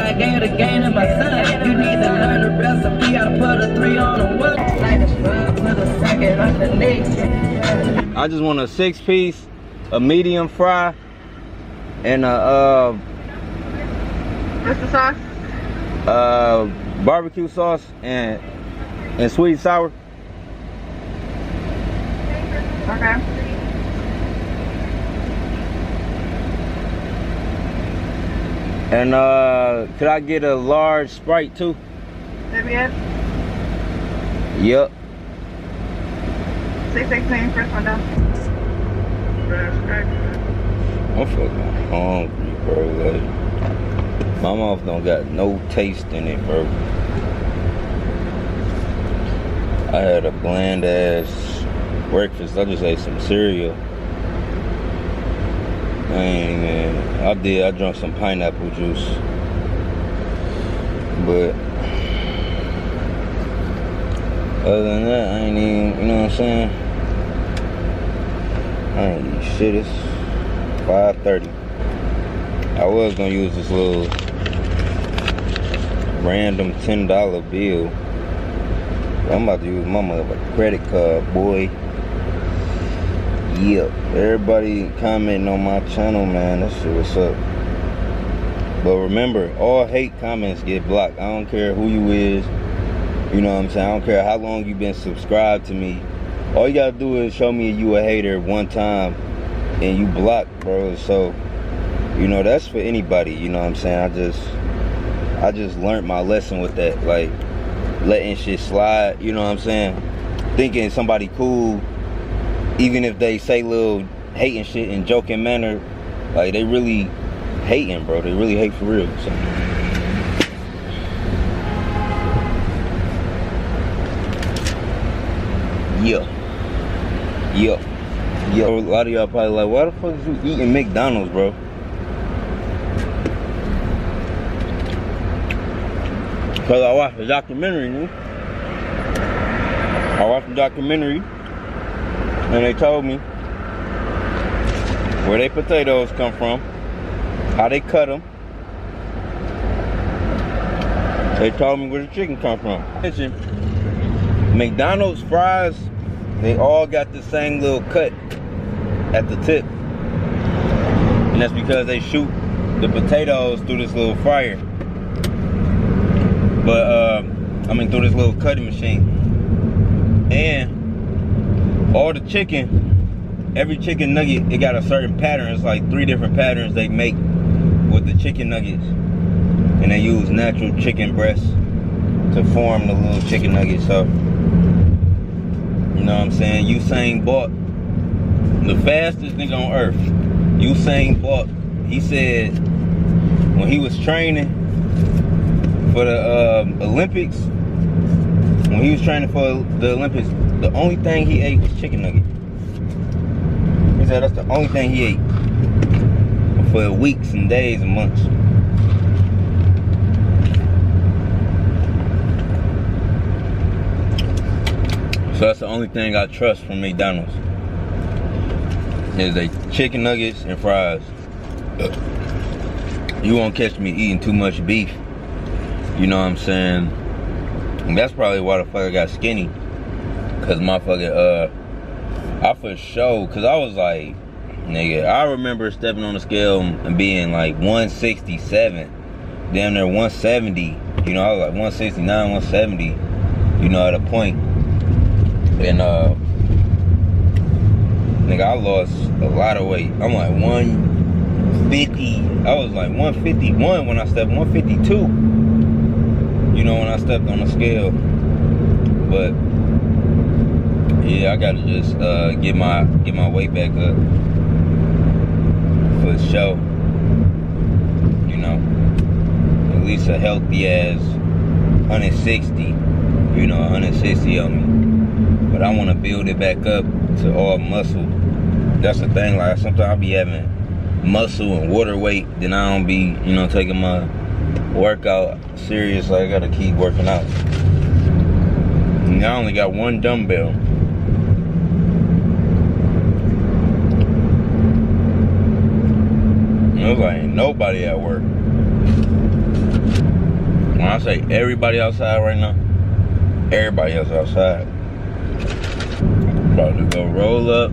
I gave the game to my son. You need to learn the recipe. I put a 3 on the wood. Like a shrub with a second underneath. I just want a 6-piece, a medium fry, and a What's the sauce? barbecue sauce and sweet and sour. Okay. And could I get a large Sprite too? WS? Yep. 616, first one down. I'm fucking hungry, bro. Like, my mouth don't got no taste in it, bro. I had a bland ass breakfast. I just ate some cereal. I drank some pineapple juice. But other than that, I ain't even, you know what I'm saying? I ain't eat shit. It's 5:30. I was gonna use this little random $10 bill. I'm about to use my motherfucking credit card, boy. Yep. Everybody commenting on my channel, man. That shit, what's up? But remember, all hate comments get blocked. I don't care who you is. You know what I'm saying? I don't care how long you been subscribed to me. All you gotta do is show me you a hater one time and you block, bro. So, you know, that's for anybody, you know what I'm saying? I just learned my lesson with that, like letting shit slide, you know what I'm saying? Thinking somebody cool, even if they say little hating shit in joking manner, like they really hating, bro. They really hate for real. So. Yeah. A lot of y'all probably like, why the fuck is you eating McDonald's, bro? Because I watched a documentary, man. I watched a documentary and they told me where their potatoes come from, how they cut them. They told me where the chicken come from. McDonald's fries, they all got the same little cut at the tip. And that's because they shoot the potatoes through this little fryer. But, through this little cutting machine. And all the chicken, every chicken nugget, it got a certain pattern. It's like 3 different patterns they make with the chicken nuggets. And they use natural chicken breasts to form the little chicken nuggets. So, you know what I'm saying? Usain Bolt, the fastest nigga on earth. Usain Bolt, he said when he was training for the Olympics, when he was training for the Olympics, the only thing he ate was chicken nuggets. He said that's the only thing he ate for weeks and days and months. So that's the only thing I trust from McDonald's, is they chicken nuggets and fries. You won't catch me eating too much beef. You know what I'm saying? And that's probably why the fuck I got skinny. Cause motherfucker, I for sure, cause I was like, nigga, I remember stepping on the scale and being like 167, damn near 170. You know, I was like 169, 170, you know, at a point. And nigga, I lost a lot of weight. I'm like 150. I was like 151 when I stepped, 152. You know, when I stepped on the scale. But yeah, I gotta just get my weight back up for sure. You know, at least a healthy ass 160. You know, 160 on me. But I want to build it back up to all muscle. That's the thing. Like sometimes I be having muscle and water weight, then I don't be, you know, taking my workout serious. Like I gotta keep working out. And I only got 1 dumbbell. And it was like ain't nobody at work. I say everybody outside right now, everybody else outside. About to go roll up,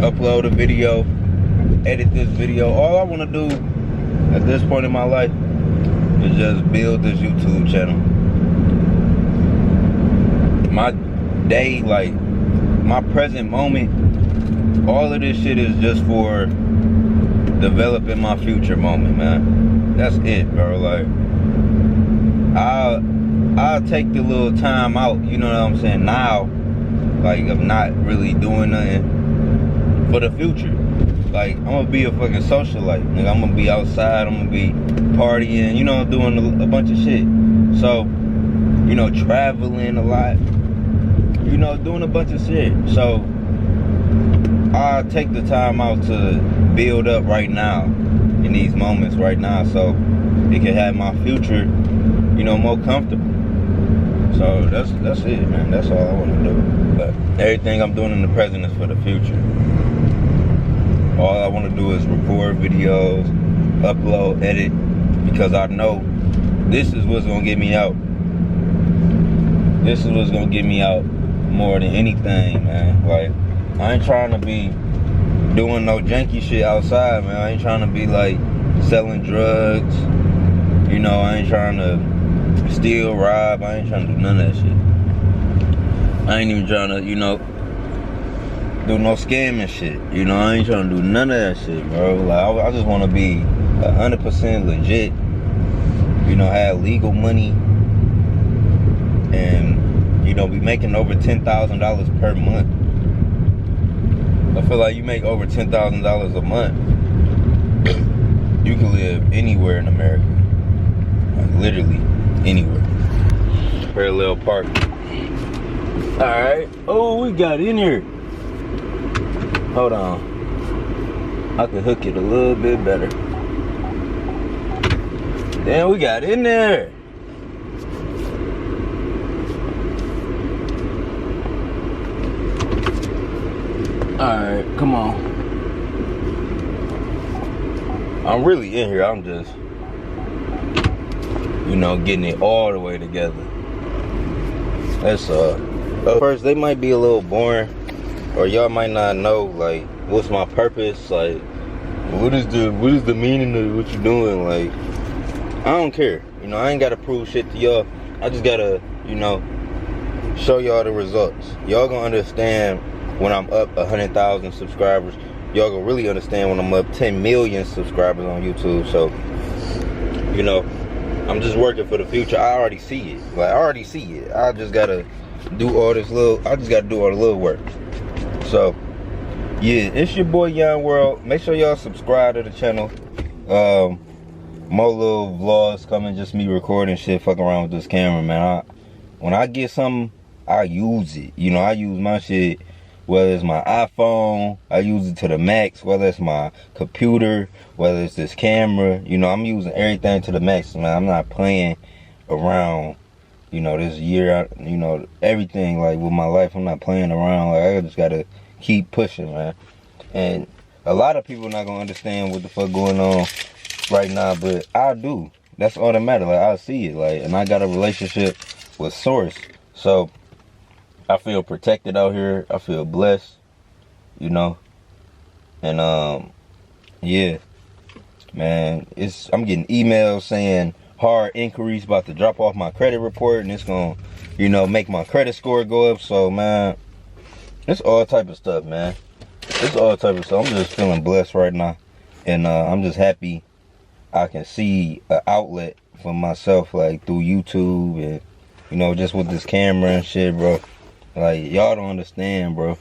upload a video, edit this video. All I want to do at this point in my life is just build this YouTube channel. My day, like my present moment, all of this shit is just for developing my future moment, man. That's it, bro. Like I'll take the little time out, you know what I'm saying, now, like of not really doing nothing for the future. Like I'm gonna be a fucking socialite. Like I'm gonna be outside, I'm gonna be partying, you know, doing a bunch of shit. So, you know, traveling a lot, you know, doing a bunch of shit. So I'll take the time out to build up right now, in these moments right now, so it can have my future, you know, more comfortable. So that's it, man. That's all I want to do. But everything I'm doing in the present is for the future. All I want to do is record videos, upload, edit, because I know this is what's gonna get me out. This is what's gonna get me out more than anything, man. Like, I ain't trying to be doing no janky shit outside, man. I ain't trying to be like selling drugs. You know, I ain't trying to steal, rob. I ain't trying to do none of that shit. I ain't even trying to, you know, do no scamming shit. You know, I ain't trying to do none of that shit, bro. Like, I just want to be 100% legit. You know, have legal money. And, you know, be making over $10,000 per month. I feel like you make over $10,000 a month, you can live anywhere in America. Like literally anywhere. Parallel park. Alright. Oh, we got in here. Hold on. I can hook it a little bit better. Damn, we got in there. Alright, come on. I'm really in here. I'm just, you know, getting it all the way together. That's first, they might be a little boring, or y'all might not know, like, what's my purpose, like, what is the meaning of what you're doing. Like, I don't care. You know, I ain't gotta prove shit to y'all. I just gotta, you know, show y'all the results. Y'all gonna understand when I'm up 100,000 subscribers. Y'all gonna really understand when I'm up 10 million subscribers on YouTube. So, you know, I'm just working for the future. I already see it. Like, I already see it. I just gotta do all this little, I just gotta do all the little work. So, yeah, it's your boy YON WORLD. Make sure y'all subscribe to the channel. More little vlogs coming, just me recording shit, fucking around with this camera, man. When I get something, I use it. You know, I use my shit. Whether it's my iPhone, I use it to the max. Whether it's my computer, whether it's this camera, you know, I'm using everything to the max, man. I'm not playing around, you know, this year, you know, everything, like, with my life, I'm not playing around. Like, I just gotta keep pushing, man. And a lot of people not gonna understand what the fuck going on right now, but I do. That's all that matters. Like, I see it, like, and I got a relationship with Source. So, I feel protected out here. I feel blessed, you know. And yeah, man, I'm getting emails saying hard inquiries about to drop off my credit report, and it's gonna, you know, make my credit score go up. So, man, it's all type of stuff, man. It's all type of stuff. I'm just feeling blessed right now, and I'm just happy I can see an outlet for myself, like through YouTube, and, you know, just with this camera and shit, bro. Like, y'all don't understand, bro.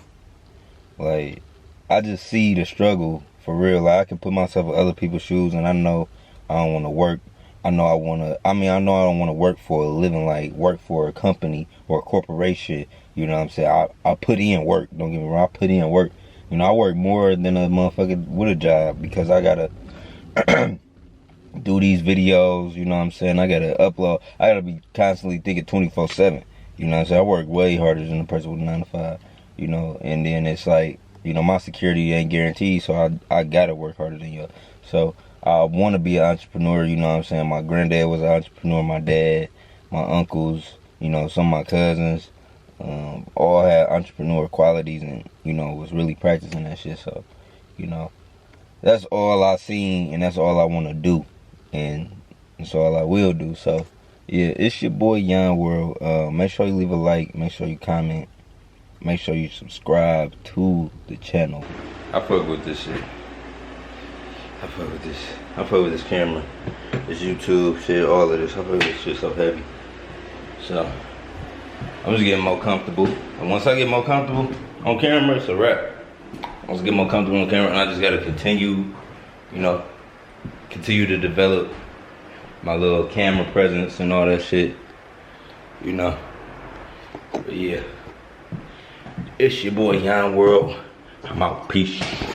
Like, I just see the struggle for real. Like, I can put myself in other people's shoes, and I know I don't want to work. I know I know I don't want to work for a living, like work for a company or a corporation. You know what I'm saying? I put in work. Don't get me wrong. I put in work. You know, I work more than a motherfucker with a job, because I gotta do these videos. You know what I'm saying? I gotta upload. I gotta be constantly thinking 24/7. You know what I'm saying? I work way harder than a person with a 9 to 5, you know, and then it's like, you know, my security ain't guaranteed, so I gotta work harder than you. So I want to be an entrepreneur, you know what I'm saying? My granddad was an entrepreneur, my dad, my uncles, you know, some of my cousins, all had entrepreneur qualities and, you know, was really practicing that shit. So, you know, that's all I seen and that's all I want to do. And that's all I will do. So, yeah, it's your boy Yon World. Make sure you leave a like, make sure you comment, make sure you subscribe to the channel. I fuck with this shit. I fuck with this. I fuck with this camera, this YouTube shit, all of this. I fuck with this shit so heavy. So I'm just getting more comfortable. And once I get more comfortable on camera, it's a wrap. Once I get more comfortable on camera, and I just gotta continue, you know, continue to develop my little camera presence and all that shit, you know. But yeah, it's your boy Yon World. I'm out. Peace.